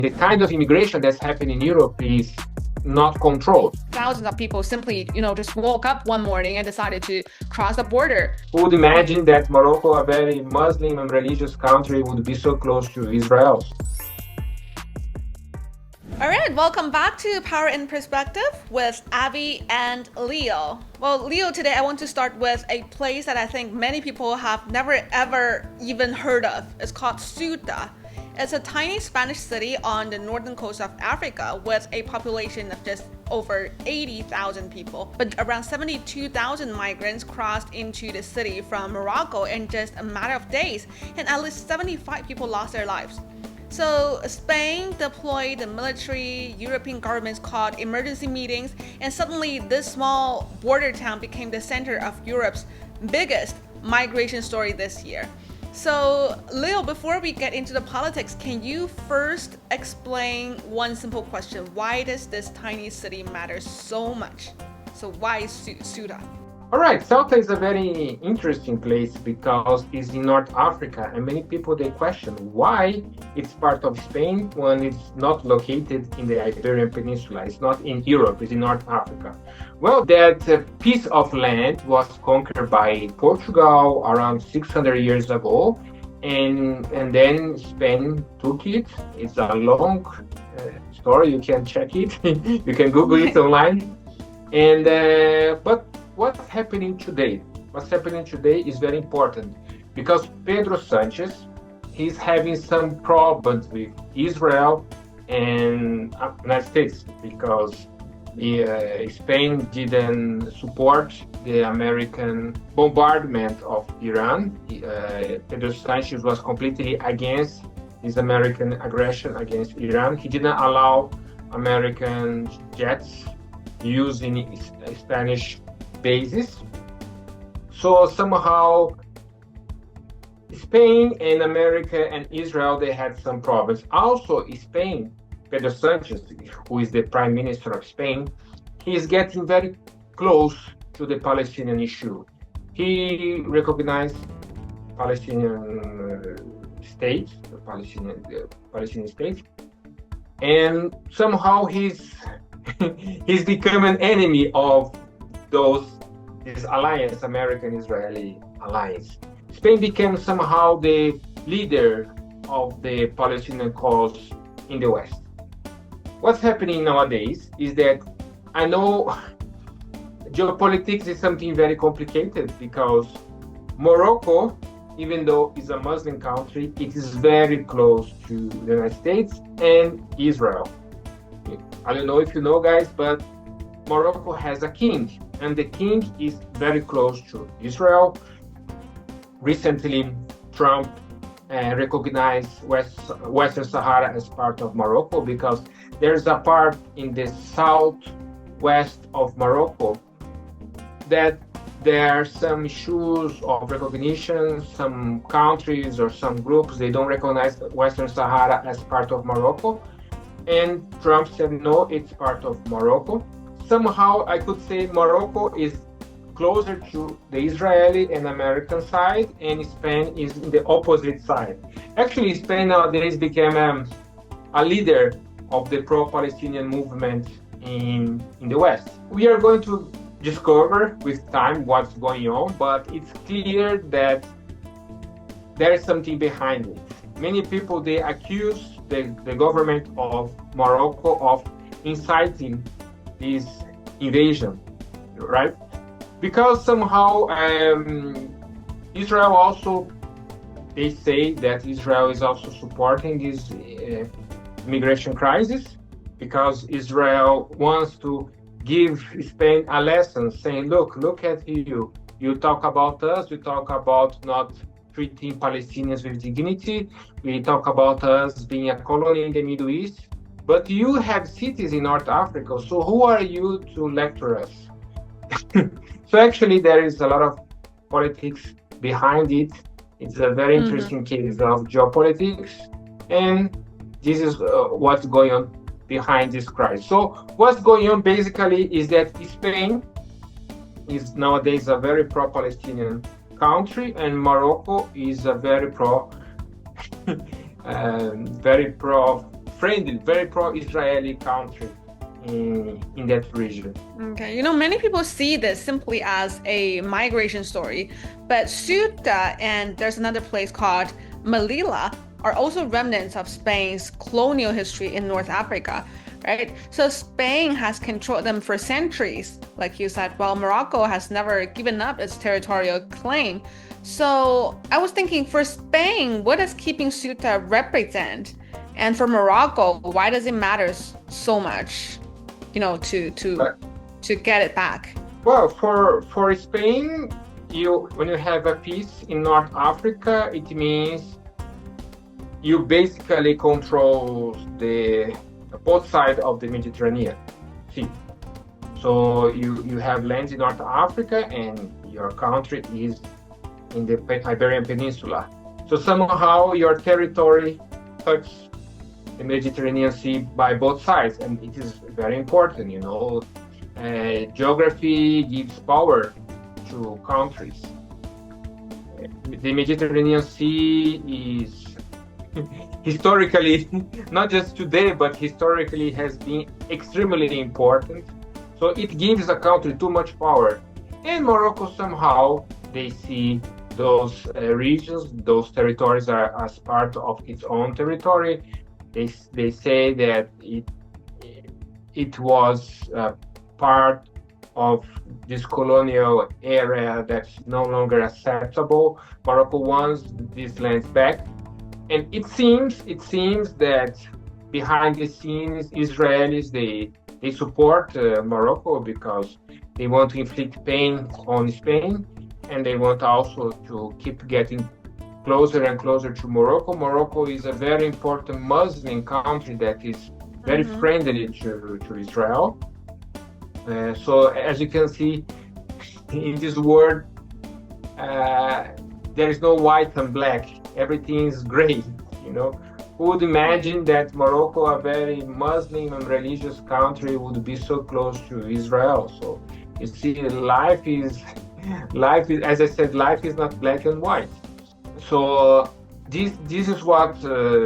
The kind of immigration that's happening in Europe is not controlled. Thousands of people simply, just woke up one morning and decided to cross the border. Who would imagine that Morocco, a very Muslim and religious country, would be so close to Israel? All right, welcome back to Power in Perspective with Abby and Leo. Well, Leo, today I want to start with a place that I think many people have never ever even heard of. It's called Ceuta. It's a tiny Spanish city on the northern coast of Africa with a population of just over 80,000 people. But around 72,000 migrants crossed into the city from Morocco in just a matter of days, and at least 75 people lost their lives. So Spain deployed the military, European governments called emergency meetings, and suddenly this small border town became the center of Europe's biggest migration story this year. So Leo, before we get into the politics, can you first explain one simple question? Why does this tiny city matter so much? So why Ceuta? All right, Ceuta is a very interesting place because it's in North Africa, and many people they question why it's part of Spain when it's not located in the Iberian Peninsula. It's not in Europe, it's in North Africa. Well, that piece of land was conquered by Portugal around 600 years ago, and then Spain took it. It's a long story. You can check it. You can Google it online. And but what's happening today? What's happening today is very important because Pedro Sanchez, he's having some problems with Israel and United States because Spain didn't support the American bombardment of Iran. Pedro Sanchez was completely against this American aggression against Iran. He didn't allow American jets using Spanish bases. So somehow Spain and America and Israel, they had some problems. Also Spain, Pedro Sanchez, who is the prime minister of Spain, he is getting very close to the Palestinian issue. He recognized Palestinian states, the Palestinian states, and somehow he's become an enemy of this alliance, American-Israeli alliance. Spain became somehow the leader of the Palestinian cause in the West. What's happening nowadays is that I know geopolitics is something very complicated because Morocco, even though it's a Muslim country, it is very close to the United States and Israel. I don't know if you know, guys, but Morocco has a king, and the king is very close to Israel. Recently, Trump recognized Western Sahara as part of Morocco because there's a part in the southwest of Morocco that there are some issues of recognition. Some countries or some groups, they don't recognize Western Sahara as part of Morocco. And Trump said, no, it's part of Morocco. Somehow I could say Morocco is closer to the Israeli and American side, and Spain is in the opposite side. Actually, Spain nowadays became a leader of the pro-Palestinian movement in the West. We are going to discover with time what's going on, but it's clear that there is something behind it. Many people, they accuse the government of Morocco of inciting this invasion, right? Because somehow Israel also, they say that Israel is also supporting this immigration crisis because Israel wants to give Spain a lesson saying, look at you. You talk about us, we talk about not treating Palestinians with dignity, we talk about us being a colony in the Middle East, but you have cities in North Africa, so who are you to lecture us? So actually there is a lot of politics behind it. It's a very interesting case of geopolitics, and this is what's going on behind this crisis. So what's going on basically is that Spain is nowadays a very pro-Palestinian country, and Morocco is a very pro friendly, very pro-Israeli country in that region. Okay, many people see this simply as a migration story, but Ceuta and there's another place called Melilla are also remnants of Spain's colonial history in North Africa, right? So Spain has controlled them for centuries, like you said, while Morocco has never given up its territorial claim. So I was thinking for Spain, what does keeping Ceuta represent? And for Morocco, why does it matter so much, to get it back? Well, for Spain, when you have a peace in North Africa, it means you basically control the both sides of the Mediterranean Sea. So you have lands in North Africa, and your country is in the Iberian Peninsula. So somehow your territory touches the Mediterranean Sea by both sides, and it is very important. Geography gives power to countries. The Mediterranean Sea is historically, not just today, but historically has been extremely important. So it gives a country too much power. And Morocco somehow, they see those regions, those territories are as part of its own territory. They say that it was part of this colonial area that's no longer acceptable. Morocco wants these lands back. And it seems that behind the scenes, Israelis, they support Morocco because they want to inflict pain on Spain, and they want also to keep getting closer and closer to Morocco. Morocco is a very important Muslim country that is very friendly to Israel. So as you can see, in this world, there is no white and black. Everything is gray, Who would imagine that Morocco, a very Muslim and religious country, would be so close to Israel? So you see, life is, as I said, life is not black and white. So this is what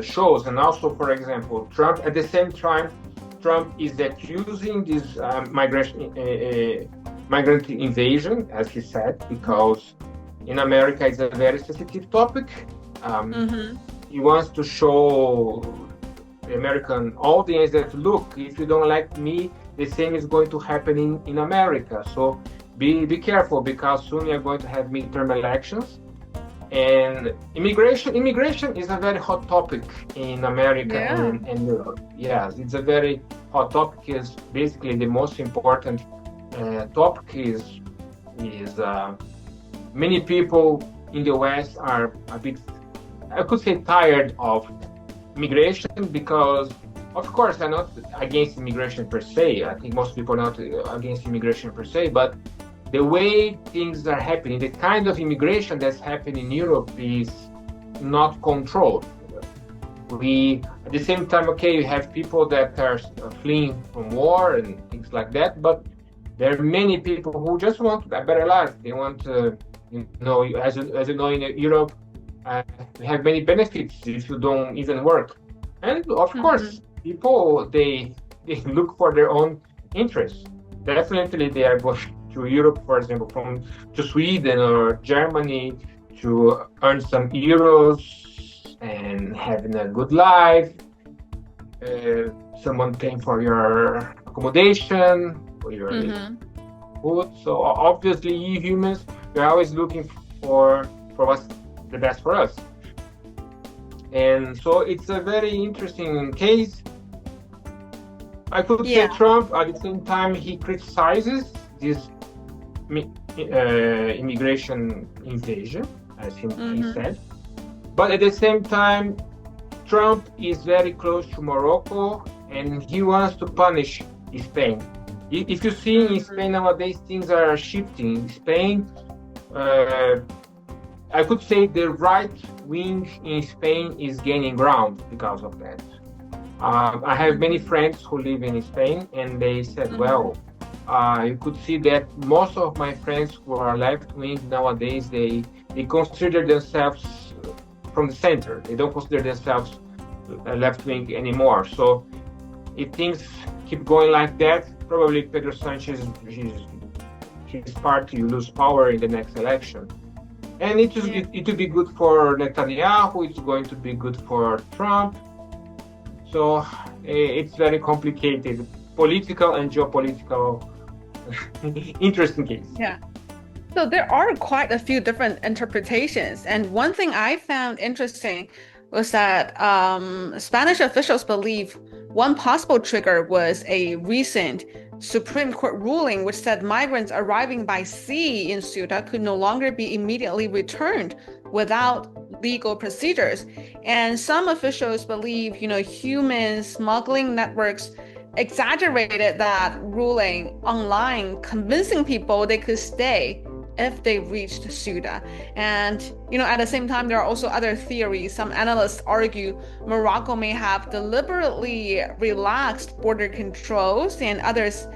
shows. And also, for example, Trump, at the same time, Trump is accusing this migrant invasion, as he said, because in America it's a very sensitive topic. He wants to show the American audience that, look, if you don't like me, the same is going to happen in America. So be careful, because soon you're going to have midterm elections. And immigration is a very hot topic in America and Europe. Yes, it's a very hot topic. It's basically the most important topic is many people in the West are a bit, I could say, tired of immigration, because, of course, I'm not against immigration per se. I think most people are not against immigration per se, but the way things are happening, the kind of immigration that's happening in Europe is not controlled. At the same time, okay, you have people that are fleeing from war and things like that, but there are many people who just want a better life. They want to, as you know, in Europe, we have many benefits if you don't even work. And of course, people, they look for their own interests. Definitely they are going to Europe, for example, to Sweden or Germany to earn some euros and having a good life. Someone paying for your accommodation, for your food. So obviously, you humans, we're always looking for what's the best for us. And so it's a very interesting case. I could say Trump, at the same time, he criticizes this immigration invasion, as he said. But at the same time, Trump is very close to Morocco, and he wants to punish Spain. If you see in Spain nowadays, things are shifting. In Spain, I could say the right wing in Spain is gaining ground because of that. I have many friends who live in Spain, and they said, well, you could see that most of my friends who are left-wing nowadays, they consider themselves from the center. They don't consider themselves left wing anymore. So if things keep going like that, probably Pedro Sanchez, his party will lose power in the next election. And it will be good for Netanyahu, it's going to be good for Trump. So it's very complicated, political and geopolitical, interesting case. Yeah. So there are quite a few different interpretations. And one thing I found interesting was that Spanish officials believe one possible trigger was a recent Supreme Court ruling which said migrants arriving by sea in Ceuta could no longer be immediately returned without legal procedures. And some officials believe, human smuggling networks exaggerated that ruling online, convincing people they could stay if they reached Ceuta. And, at the same time, there are also other theories. Some analysts argue Morocco may have deliberately relaxed border controls, and others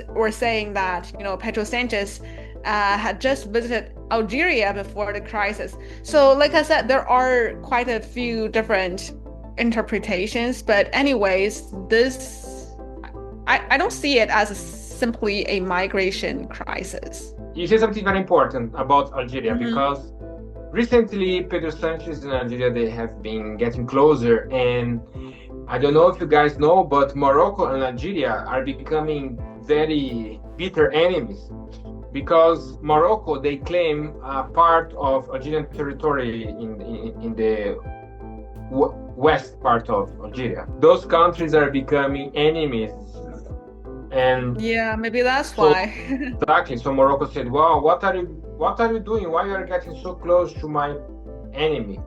were saying that, Pedro Sanchez had just visited Algeria before the crisis. So, like I said, there are quite a few different interpretations. But anyways, I don't see it as simply a migration crisis. You say something very important about Algeria, because recently Pedro Sanchez and Algeria, they have been getting closer, and I don't know if you guys know, but Morocco and Algeria are becoming very bitter enemies, because Morocco, they claim a part of Algerian territory in the west part of Algeria. Those countries are becoming enemies. And yeah, maybe that's why. Exactly. So Morocco said, "Wow, what are you doing? Why you are getting so close to my enemy?"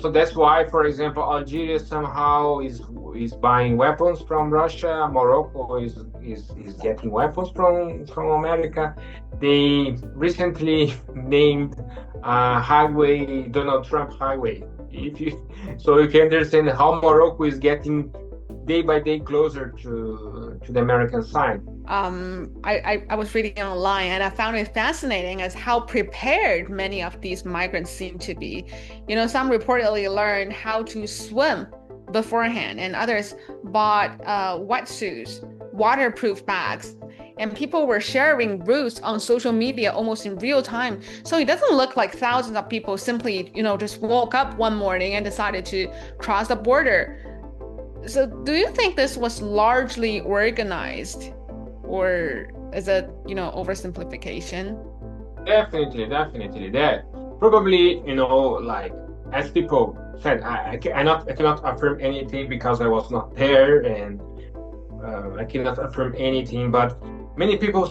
So that's why, for example, Algeria somehow is buying weapons from Russia. Morocco is getting weapons from America. They recently named highway Donald Trump Highway. So you can understand how Morocco is getting day by day closer to the American side. I was reading online, and I found it fascinating as how prepared many of these migrants seem to be. Some reportedly learned how to swim beforehand, and others bought wetsuits, waterproof bags, and people were sharing routes on social media almost in real time. So it doesn't look like thousands of people simply, just woke up one morning and decided to cross the border. So do you think this was largely organized, or is it, oversimplification? Definitely. That probably, like as people said, I cannot affirm anything because I was not there, and I cannot affirm anything. But many people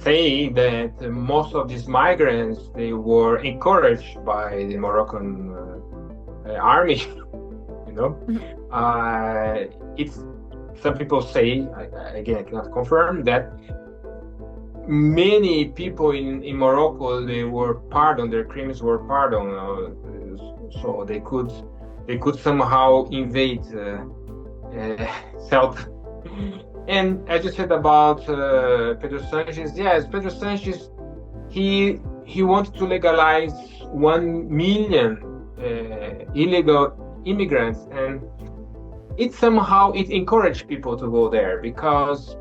say that most of these migrants, they were encouraged by the Moroccan army. It's some people say, again, I cannot confirm, that many people in Morocco, they were pardoned, their crimes were pardoned, so they could somehow invade Ceuta. And as you said about Pedro Sanchez, yes, Pedro Sanchez, he wanted to legalize 1 million illegal immigrants, and it encouraged people to go there, because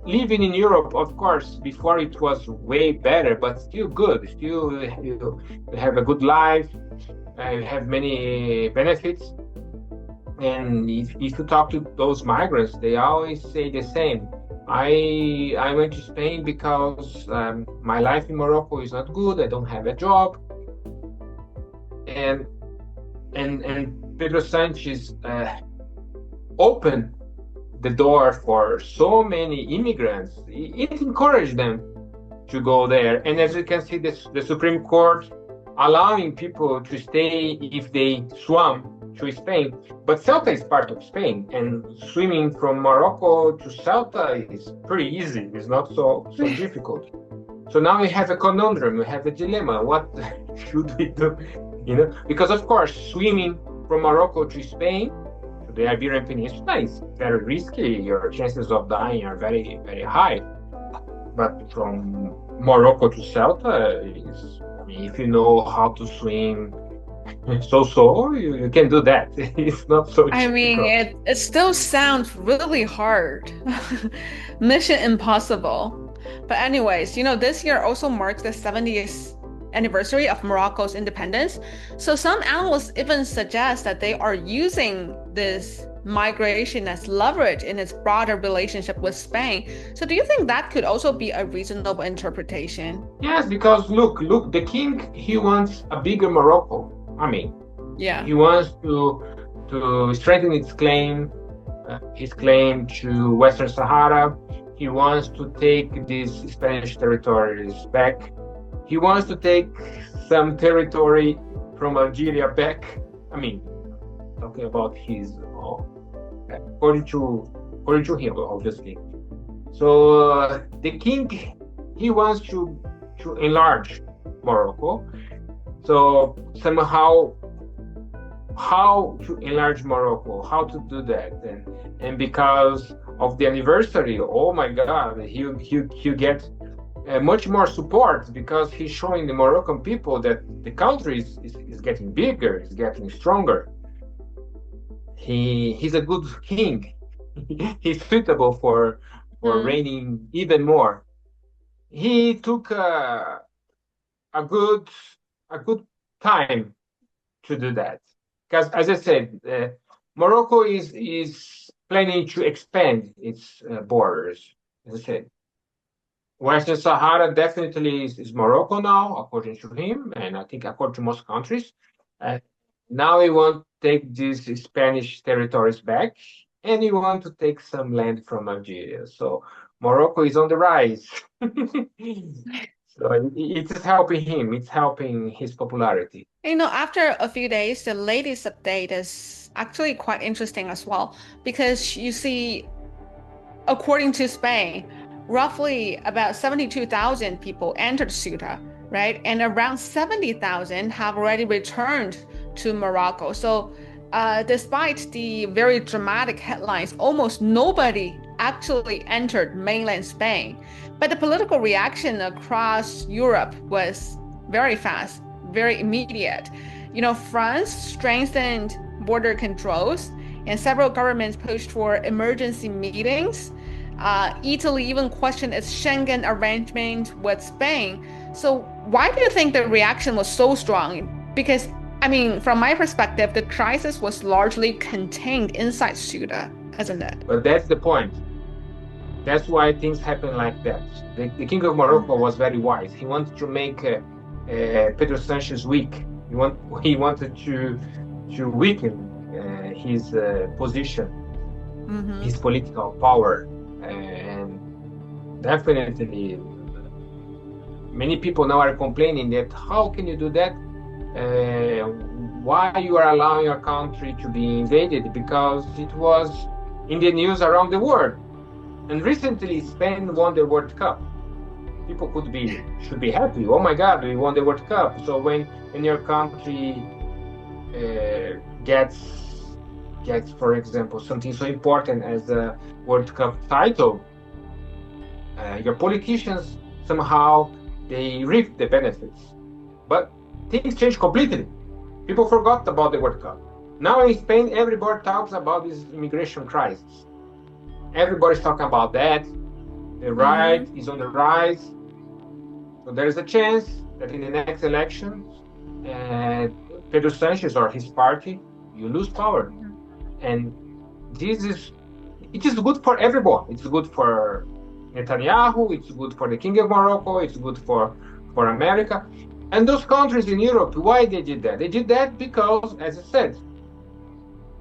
living in Europe, of course, before it was way better, but still good. Still, you have a good life, have many benefits. And if you talk to those migrants, they always say the same. I went to Spain because my life in Morocco is not good. I don't have a job, and Pedro Sanchez opened the door for so many immigrants. It encouraged them to go there. And as you can see, the Supreme Court allowing people to stay if they swam to Spain. But Ceuta is part of Spain, and swimming from Morocco to Ceuta is pretty easy. It's not so difficult. So now we have a conundrum, we have a dilemma. What should we do? Because of course, swimming from Morocco to Spain, to the Iberian Peninsula, is very risky. Your chances of dying are very, very high. But from Morocco to Ceuta, if you know how to swim, So you can do that. It's not so I mean, difficult. it still sounds really hard. Mission impossible. But anyways, this year also marks the 70th anniversary of Morocco's independence. So some analysts even suggest that they are using this migration as leverage in its broader relationship with Spain. So do you think that could also be a reasonable interpretation? Yes, because look, the king, he wants a bigger Morocco. I mean, Yeah. he wants to strengthen his claim to Western Sahara. He wants to take these Spanish territories back. He wants to take some territory from Algeria back. I mean, talking about his, according to him, obviously. So the king, he wants to enlarge Morocco. So somehow, how to enlarge Morocco, how to do that, and because of the anniversary, oh my God, he'll get much more support because he's showing the Moroccan people that the country is getting bigger, is getting stronger. He's a good king. He's suitable for Mm. reigning even more. He took a good a good time to do that because, as I said, Morocco is planning to expand its borders. As I said, Western Sahara definitely is Morocco now, according to him, and I think according to most countries. Uh, Now we want to take these Spanish territories back, and we want to take some land from Algeria. So Morocco is on the rise. So it's helping him. It's helping his popularity. After a few days, the latest update is actually quite interesting as well because you see, according to Spain, roughly about 72,000 people entered Ceuta, right? And around 70,000 have already returned to Morocco. So, despite the very dramatic headlines, almost nobody actually entered mainland Spain. But the political reaction across Europe was very fast, very immediate. France strengthened border controls, and several governments pushed for emergency meetings. Italy even questioned its Schengen arrangement with Spain. So, why do you think the reaction was so strong? Because, I mean, from my perspective, the crisis was largely contained inside Ceuta, isn't it? But that's the point. That's why things happen like that. The king of Morocco was very wise. He wanted to make Pedro Sanchez weak. He wanted to weaken his position, his Mm-hmm. political power, and definitely many people now are complaining that how can you do that? Why you are allowing your country to be invaded? Because it was in the news around the world. And recently, Spain won the World Cup. People should be happy. Oh my God, we won the World Cup. So when your country gets, for example, something so important as a World Cup title, your politicians somehow they reap the benefits. But things change completely. People forgot about the World Cup. Now in Spain, everybody talks about this immigration crisis. Everybody's talking about that. The right Mm-hmm. is on the rise. So there is a chance that in the next election, uh, Pedro Sanchez or his party, you lose power. And this is it is good for everyone. It's good for Netanyahu. It's good for the King of Morocco. It's good for America. And those countries in Europe, why they did that? They did that because, as I said,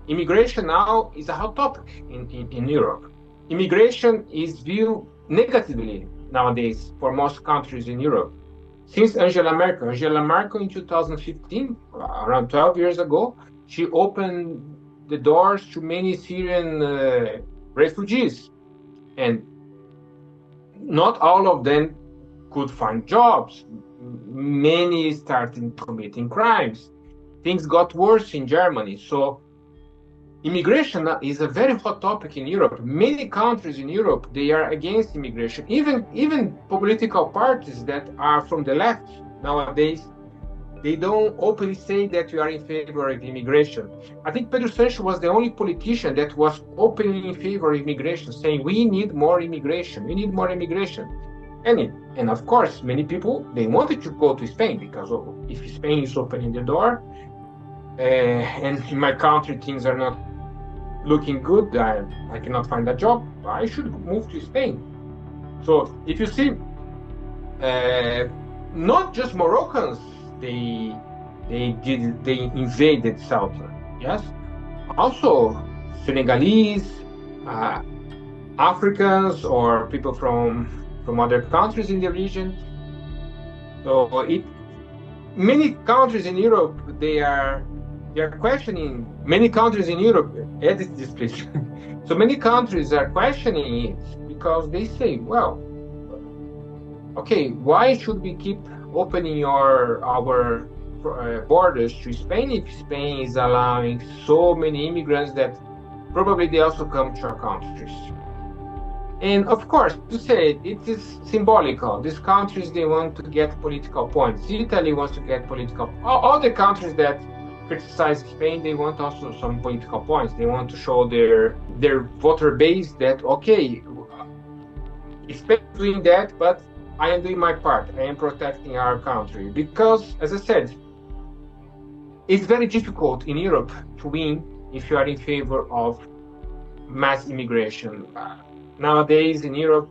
immigration now is a hot topic in Europe. Immigration is viewed negatively nowadays for most countries in Europe. Since Angela Merkel in 2015, around 12 years ago, she opened the doors to many Syrian refugees. And not all of them could find jobs. Many started committing crimes. Things got worse in Germany. So immigration is a very hot topic in Europe. Many countries in Europe they are against immigration. Even political parties that are from the left nowadays they don't openly say that we are in favor of immigration. I think Pedro Sancho was the only politician that was openly in favor of immigration, saying we need more immigration, we need more immigration. And of course, many people, they wanted to go to Spain because if Spain is opening the door, and in my country things are not looking good, I cannot find a job, I should move to Spain. So if you see, not just Moroccans, they invaded Ceuta. Yes, also Senegalese, Africans, or people from other countries in the region. So many countries in Europe, they are questioning. Many countries in Europe, edit this please. So many countries are questioning it because they say, well, okay, why should we keep opening our borders to Spain if Spain is allowing so many immigrants that probably they also come to our countries? And of course, to say it is symbolical. These countries, they want to get political points. Italy wants to get political. All the countries that criticize Spain, they want also some political points. They want to show their voter base that, okay, Spain is doing that, but I am doing my part. I am protecting our country. Because, as I said, it's very difficult in Europe to win if you are in favor of mass immigration. Nowadays in Europe,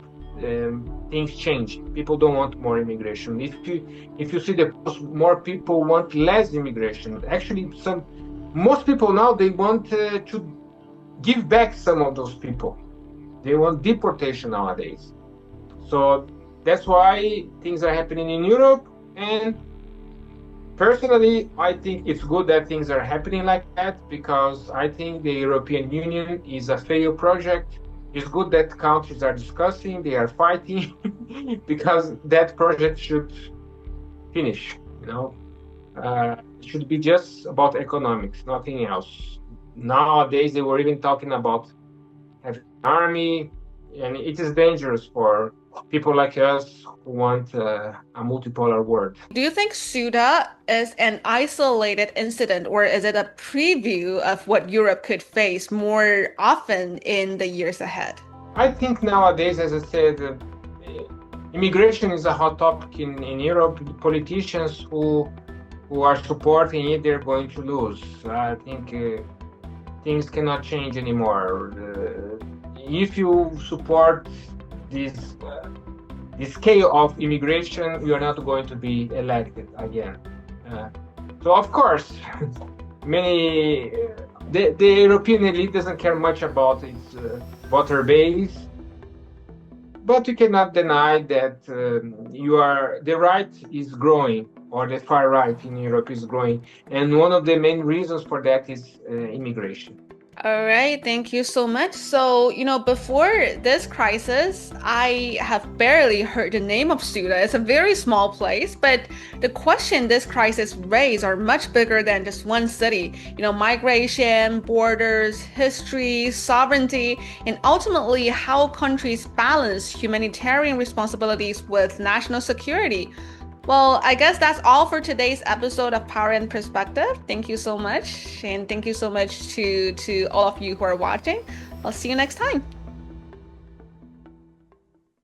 things change. People don't want more immigration. If you see the post, more people want less immigration. Actually, most people now, they want to give back some of those people. They want deportation nowadays. So that's why things are happening in Europe. And personally, I think it's good that things are happening like that, because I think the European Union is a failed project. It's good that countries are discussing, they are fighting, because that project should finish. It should be just about economics, nothing else. Nowadays, they were even talking about having an army, and it is dangerous for people like us who want a multipolar world. Do you think Ceuta is an isolated incident, or is it a preview of what Europe could face more often in the years ahead? I think nowadays, as I said, immigration is a hot topic in Europe. The politicians who are supporting it, they're going to lose. I think things cannot change anymore. If you support this scale of immigration, you are not going to be elected again. So of course, the European elite doesn't care much about its voter base, but you cannot deny that the right is growing, or the far right in Europe is growing, and one of the main reasons for that is immigration. All right, thank you so much. So, before this crisis, I have barely heard the name of Ceuta. It's a very small place, but the question this crisis raised are much bigger than just one city. Migration, borders, history, sovereignty, and ultimately how countries balance humanitarian responsibilities with national security. Well, I guess that's all for today's episode of Power and Perspective. Thank you so much. And thank you so much to all of you who are watching. I'll see you next time.